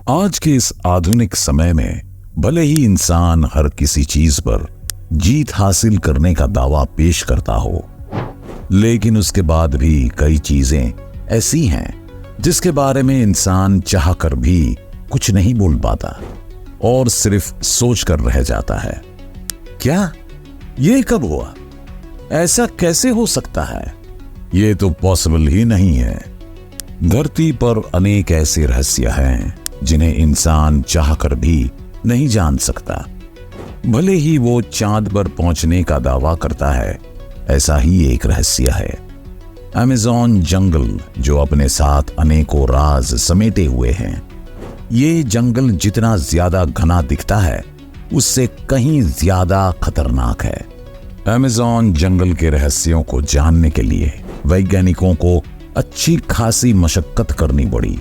आज के इस आधुनिक समय में भले ही इंसान हर किसी चीज पर जीत हासिल करने का दावा पेश करता हो, लेकिन उसके बाद भी कई चीजें ऐसी हैं जिसके बारे में इंसान चाहकर भी कुछ नहीं बोल पाता और सिर्फ सोचकर रह जाता है। क्या ये कब हुआ? ऐसा कैसे हो सकता है? ये तो पॉसिबल ही नहीं है। धरती पर अनेक ऐसे रहस्य हैं जिन्हें इंसान चाहकर भी नहीं जान सकता। भले ही वो चांद पर पहुंचने का दावा करता है, ऐसा ही एक रहस्य है अमेज़न जंगल, जो अपने साथ अनेकों राज समेटे हुए हैं। ये जंगल जितना ज्यादा घना दिखता है, उससे कहीं ज्यादा खतरनाक है। अमेज़न जंगल के रहस्यों को जानने के लिए वैज्ञानिकों को अच्छी खासी मशक्कत करनी पड़ी।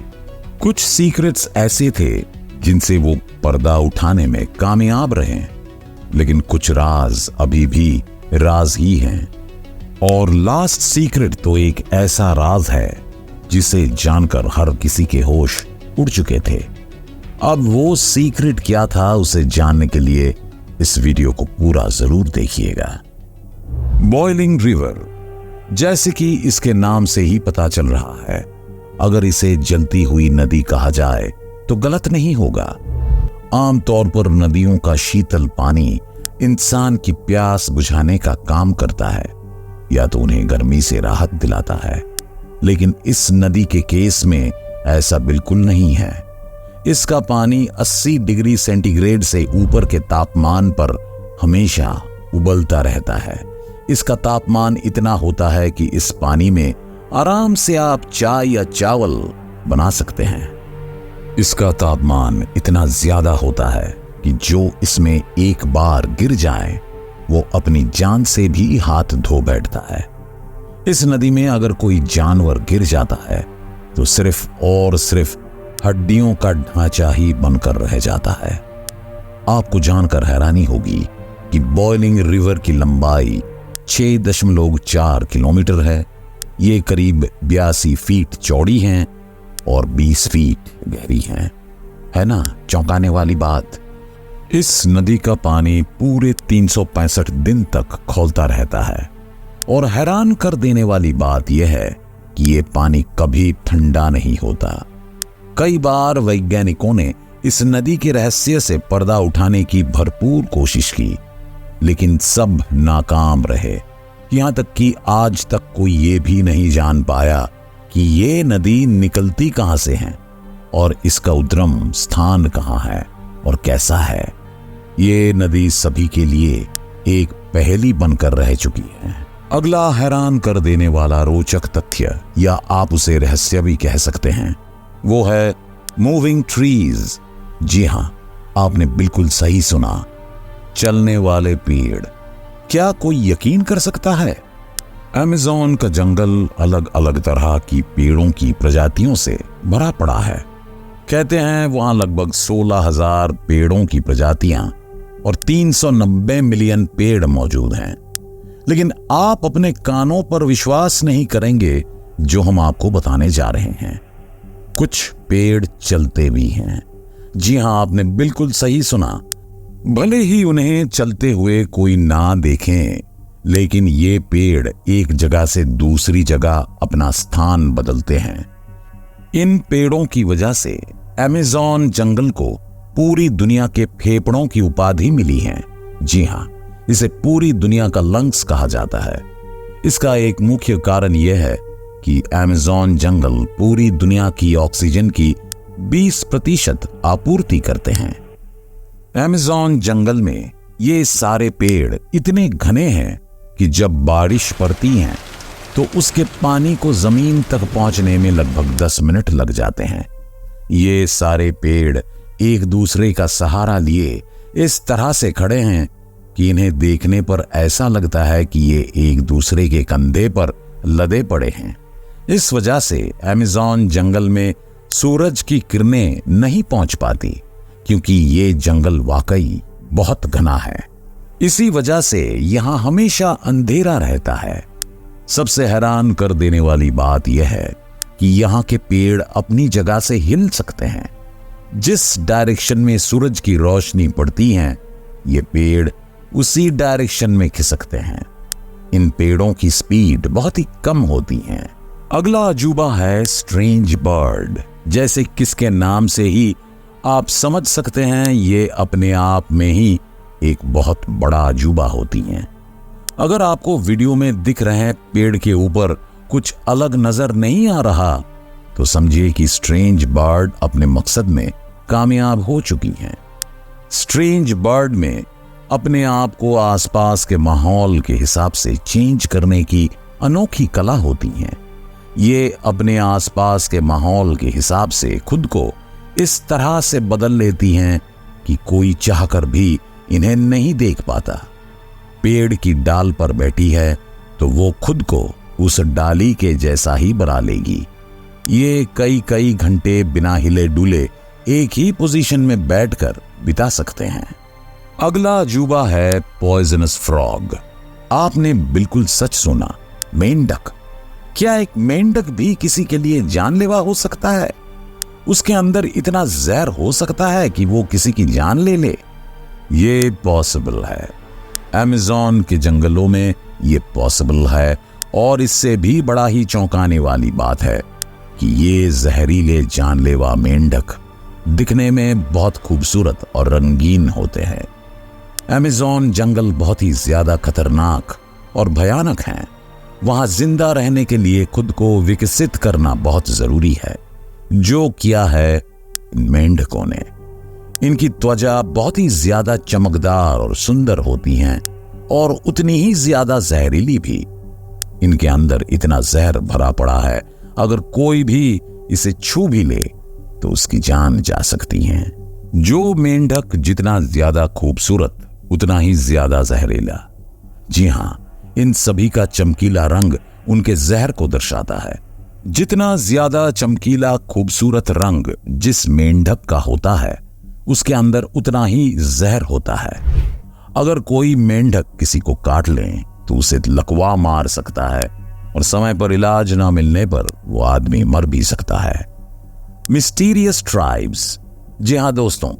कुछ सीक्रेट्स ऐसे थे जिनसे वो पर्दा उठाने में कामयाब रहे, लेकिन कुछ राज अभी भी राज ही हैं। और लास्ट सीक्रेट तो एक ऐसा राज है जिसे जानकर हर किसी के होश उड़ चुके थे। अब वो सीक्रेट क्या था, उसे जानने के लिए इस वीडियो को पूरा जरूर देखिएगा। बॉइलिंग रिवर, जैसे कि इसके नाम से ही पता चल रहा है, अगर इसे जलती हुई नदी कहा जाए तो गलत नहीं होगा। आमतौर पर नदियों का शीतल पानी इंसान की प्यास बुझाने का काम करता है या तो उन्हें गर्मी से राहत दिलाता है, लेकिन इस नदी के केस में ऐसा बिल्कुल नहीं है। इसका पानी 80 डिग्री सेंटीग्रेड से ऊपर के तापमान पर हमेशा उबलता रहता है। इसका तापमान इतना होता है कि इस पानी में आराम से आप चाय या चावल बना सकते हैं। इसका तापमान इतना ज्यादा होता है कि जो इसमें एक बार गिर जाए वो अपनी जान से भी हाथ धो बैठता है। इस नदी में अगर कोई जानवर गिर जाता है तो सिर्फ और सिर्फ हड्डियों का ढांचा ही बनकर रह जाता है। आपको जानकर हैरानी होगी कि बॉइलिंग रिवर की लंबाई 6.4 किलोमीटर है। ये करीब 82 फीट चौड़ी हैं और 20 फीट गहरी हैं। है ना चौंकाने वाली बात? इस नदी का पानी पूरे 365 दिन तक खौलता रहता है और हैरान कर देने वाली बात यह है कि ये पानी कभी ठंडा नहीं होता। कई बार वैज्ञानिकों ने इस नदी के रहस्य से पर्दा उठाने की भरपूर कोशिश की, लेकिन सब नाकाम रहे। यहां तक कि आज तक कोई ये भी नहीं जान पाया कि ये नदी निकलती कहां से है और इसका उद्गम स्थान कहां है और कैसा है। ये नदी सभी के लिए एक पहेली बनकर रह चुकी है। अगला हैरान कर देने वाला रोचक तथ्य, या आप उसे रहस्य भी कह सकते हैं, वो है मूविंग ट्रीज। जी हां, आपने बिल्कुल सही सुना, चलने वाले पेड़। क्या कोई यकीन कर सकता है? अमेज़न का जंगल अलग अलग तरह की पेड़ों की प्रजातियों से भरा पड़ा है। कहते हैं वहां लगभग 16,000 पेड़ों की प्रजातियां और 390 मिलियन पेड़ मौजूद हैं। लेकिन आप अपने कानों पर विश्वास नहीं करेंगे जो हम आपको बताने जा रहे हैं। कुछ पेड़ चलते भी हैं। जी हां, आपने बिल्कुल सही सुना। भले ही उन्हें चलते हुए कोई ना देखें, लेकिन ये पेड़ एक जगह से दूसरी जगह अपना स्थान बदलते हैं। इन पेड़ों की वजह से अमेज़न जंगल को पूरी दुनिया के फेफड़ों की उपाधि मिली है। जी हां, इसे पूरी दुनिया का लंग्स कहा जाता है। इसका एक मुख्य कारण यह है कि अमेज़न जंगल पूरी दुनिया की ऑक्सीजन की 20% आपूर्ति करते हैं। अमेज़न जंगल में ये सारे पेड़ इतने घने हैं कि जब बारिश पड़ती है तो उसके पानी को जमीन तक पहुंचने में लगभग 10 मिनट लग जाते हैं। ये सारे पेड़ एक दूसरे का सहारा लिए इस तरह से खड़े हैं कि इन्हें देखने पर ऐसा लगता है कि ये एक दूसरे के कंधे पर लदे पड़े हैं। इस वजह से अमेज़न जंगल में सूरज की किरणें नहीं पहुंच पाती, क्योंकि ये जंगल वाकई बहुत घना है। इसी वजह से यहां हमेशा अंधेरा रहता है। सबसे हैरान कर देने वाली बात यह है कि यहाँ के पेड़ अपनी जगह से हिल सकते हैं। जिस डायरेक्शन में सूरज की रोशनी पड़ती है, ये पेड़ उसी डायरेक्शन में खिसकते हैं। इन पेड़ों की स्पीड बहुत ही कम होती है। अगला अजूबा है स्ट्रेंज बर्ड। जैसे किसके नाम से ही आप समझ सकते हैं, ये अपने आप में ही एक बहुत बड़ा अजूबा होती हैं। अगर आपको वीडियो में दिख रहे पेड़ के ऊपर कुछ अलग नजर नहीं आ रहा, तो समझिए कि स्ट्रेंज बर्ड अपने मकसद में कामयाब हो चुकी हैं। स्ट्रेंज बर्ड में अपने आप को आसपास के माहौल के हिसाब से चेंज करने की अनोखी कला होती है। ये अपने आसपास के माहौल के हिसाब से खुद को इस तरह से बदल लेती हैं कि कोई चाहकर भी इन्हें नहीं देख पाता। पेड़ की डाल पर बैठी है तो वो खुद को उस डाली के जैसा ही बना लेगी। ये कई कई घंटे बिना हिले डुले एक ही पोजीशन में बैठकर बिता सकते हैं। अगला अजूबा है पॉइजनस फ्रॉग। आपने बिल्कुल सच सुना, मेंढक। क्या एक मेंढक भी किसी के लिए जानलेवा हो सकता है? उसके अंदर इतना जहर हो सकता है कि वो किसी की जान ले ले? ये पॉसिबल है। अमेज़न के जंगलों में ये पॉसिबल है। और इससे भी बड़ा ही चौंकाने वाली बात है कि ये जहरीले जानलेवा मेंढक दिखने में बहुत खूबसूरत और रंगीन होते हैं। अमेज़न जंगल बहुत ही ज्यादा खतरनाक और भयानक हैं। वहां जिंदा रहने के लिए खुद को विकसित करना बहुत जरूरी है, जो किया है इन मेंढकों ने। इनकी त्वचा बहुत ही ज्यादा चमकदार और सुंदर होती हैं और उतनी ही ज्यादा जहरीली भी। इनके अंदर इतना जहर भरा पड़ा है, अगर कोई भी इसे छू भी ले तो उसकी जान जा सकती है। जो मेंढक जितना ज्यादा खूबसूरत उतना ही ज्यादा जहरीला। जी हां, इन सभी का चमकीला रंग उनके जहर को दर्शाता है। जितना ज्यादा चमकीला खूबसूरत रंग जिस मेंढक का होता है, उसके अंदर उतना ही जहर होता है। अगर कोई मेंढक किसी को काट ले तो उसे लकवा मार सकता है और समय पर इलाज ना मिलने पर वो आदमी मर भी सकता है। Mysterious tribes. जी हां दोस्तों,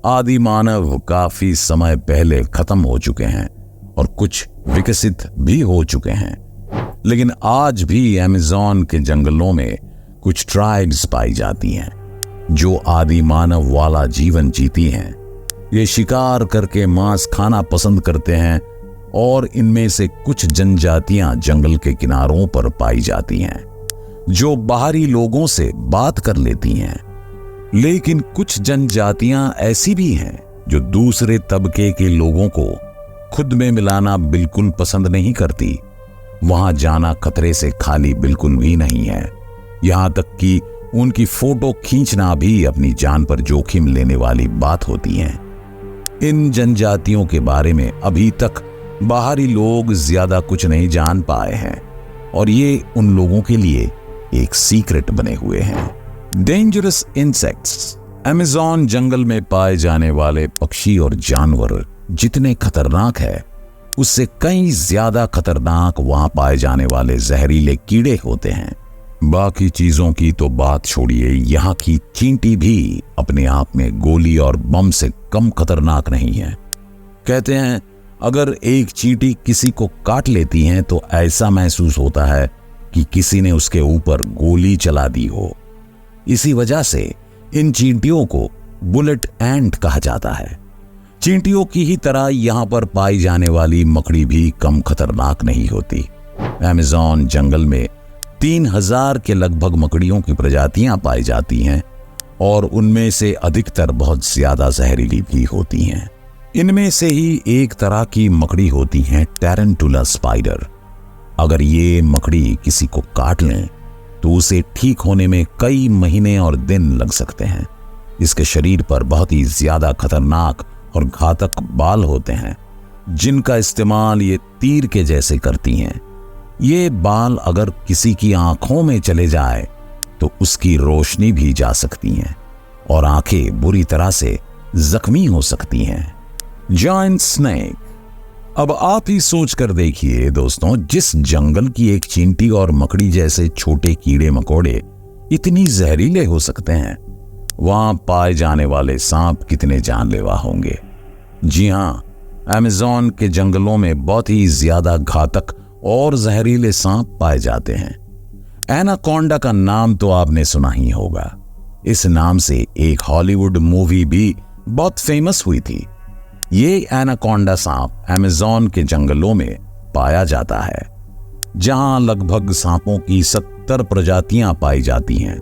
आदि मानव काफी समय पहले खत्म हो चुके हैं और कुछ विकसित भी हो चुके हैं, लेकिन आज भी अमेज़न के जंगलों में कुछ ट्राइब्स पाई जाती हैं जो आदि मानव वाला जीवन जीती हैं। ये शिकार करके मांस खाना पसंद करते हैं और इनमें से कुछ जनजातियां जंगल के किनारों पर पाई जाती हैं जो बाहरी लोगों से बात कर लेती हैं। लेकिन कुछ जनजातियां ऐसी भी हैं जो दूसरे तबके के लोगों को खुद में मिलाना बिल्कुल पसंद नहीं करती। वहां जाना खतरे से खाली बिल्कुल भी नहीं है। यहां तक कि उनकी फोटो खींचना भी अपनी जान पर जोखिम लेने वाली बात होती है। इन जनजातियों के बारे में अभी तक बाहरी लोग ज्यादा कुछ नहीं जान पाए हैं और ये उन लोगों के लिए एक सीक्रेट बने हुए हैं। Dangerous insects. अमेज़न जंगल में पाए जाने वाले पक्षी और जानवर जितने खतरनाक है, उससे कई ज्यादा खतरनाक वहां पाए जाने वाले जहरीले कीड़े होते हैं। बाकी चीजों की तो बात छोड़िए, यहाँ की चींटी भी अपने आप में गोली और बम से कम खतरनाक नहीं है। कहते हैं अगर एक चींटी किसी को काट लेती है तो ऐसा महसूस होता है कि किसी ने उसके ऊपर गोली चला दी हो। इसी वजह से इन चींटियों को बुलेट एंट कहा जाता है। चींटियों की ही तरह यहाँ पर पाई जाने वाली मकड़ी भी कम खतरनाक नहीं होती। अमेज़न जंगल में 3000 के लगभग मकड़ियों की प्रजातियां पाई जाती हैं और उनमें से अधिकतर बहुत ज्यादा जहरीली भी होती हैं। इनमें से ही एक तरह की मकड़ी होती है टैरेंटुला स्पाइडर। अगर ये मकड़ी किसी को काट लें तो उसे ठीक होने में कई महीने और दिन लग सकते हैं। इसके शरीर पर बहुत ही ज्यादा खतरनाक और घातक बाल होते हैं जिनका इस्तेमाल ये तीर के जैसे करती हैं। ये बाल अगर किसी की आंखों में चले जाए तो उसकी रोशनी भी जा सकती हैं और आंखें बुरी तरह से जख्मी हो सकती हैं। Giant snake. अब आप ही सोच कर देखिए दोस्तों, जिस जंगल की एक चींटी और मकड़ी जैसे छोटे कीड़े मकोड़े इतनी जहरीले हो सकते हैं, वहां पाए जाने वाले सांप कितने जानलेवा होंगे। जी हां, अमेज़न के जंगलों में बहुत ही ज्यादा घातक और जहरीले सांप पाए जाते हैं। एनाकोंडा का नाम तो आपने सुना ही होगा। इस नाम से एक हॉलीवुड मूवी भी बहुत फेमस हुई थी। ये एनाकोंडा सांप अमेज़न के जंगलों में पाया जाता है, जहां लगभग सांपों की 70 प्रजातियां पाई जाती हैं।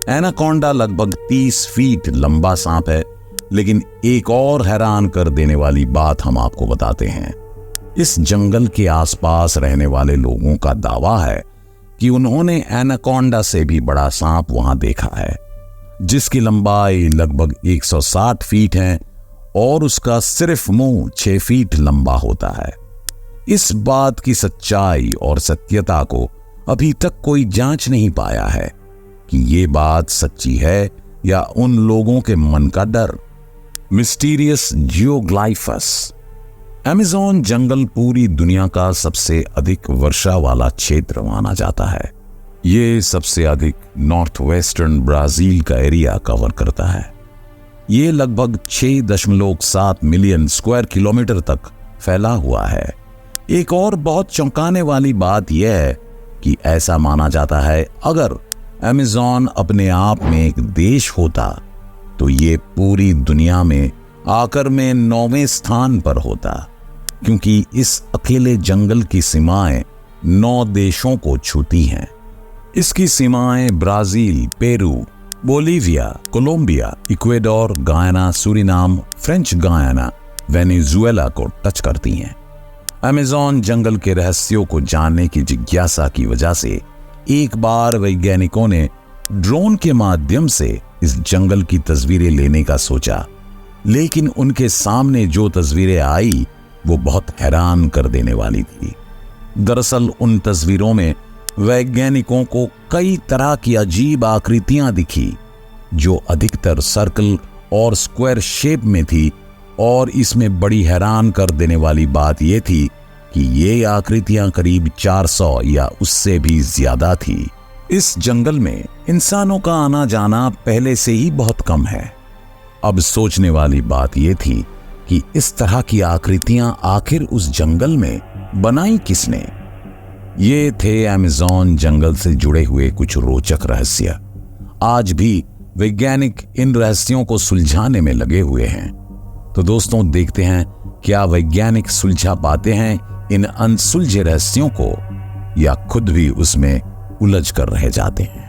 एनाकोंडा लगभग 30 फीट लंबा सांप है, लेकिन एक और हैरान कर देने वाली बात हम आपको बताते हैं। इस जंगल के आसपास रहने वाले लोगों का दावा है कि उन्होंने एनाकोंडा से भी बड़ा सांप वहां देखा है, जिसकी लंबाई लगभग 160 फीट है और उसका सिर्फ मुंह 6 फीट लंबा होता है। इस बात की सच्चाई और सत्यता को अभी तक कोई जांच नहीं पाया है कि ये बात सच्ची है या उन लोगों के मन का डर। मिस्टीरियस जियोग्लाइफस। अमेज़न जंगल पूरी दुनिया का सबसे अधिक वर्षा वाला क्षेत्र माना जाता है। ये सबसे अधिक नॉर्थ वेस्टर्न ब्राजील का एरिया कवर करता है। ये लगभग 6.7 मिलियन स्क्वायर किलोमीटर तक फैला हुआ है। एक और बहुत चौंकाने वाली बात यह है कि ऐसा माना जाता है अगर अमेज़न अपने आप में एक देश होता तो ये पूरी दुनिया में आकर में 9वें स्थान पर होता, क्योंकि इस अकेले जंगल की सीमाएं 9 देशों को छूती हैं। इसकी सीमाएं Brazil, Peru, Bolivia, Colombia, Ecuador, Guyana, Suriname, French Guiana, Venezuela को टच करती हैं। अमेज़न जंगल के रहस्यों को जानने की जिज्ञासा की वजह से एक बार वैज्ञानिकों ने ड्रोन के माध्यम से इस जंगल की तस्वीरें लेने का सोचा, लेकिन उनके सामने जो तस्वीरें आई वो बहुत हैरान कर देने वाली थी। दरअसल उन तस्वीरों में वैज्ञानिकों को कई तरह की अजीब आकृतियां दिखी, जो अधिकतर सर्कल और स्क्वायर शेप में थी। और इसमें बड़ी हैरान कर देने वाली बात यह थी कि ये आकृतियां करीब 400 या उससे भी ज्यादा थी। इस जंगल में इंसानों का आना जाना पहले से ही बहुत कम है। अब सोचने वाली बात यह थी कि इस तरह की आकृतियां आखिर उस जंगल में बनाई किसने। ये थे अमेज़न जंगल से जुड़े हुए कुछ रोचक रहस्य। आज भी वैज्ञानिक इन रहस्यों को सुलझाने में लगे हुए हैं। तो दोस्तों, देखते हैं क्या वैज्ञानिक सुलझा पाते हैं इन अनसुलझे रहस्यों को, या खुद भी उसमें उलझ कर रह जाते हैं।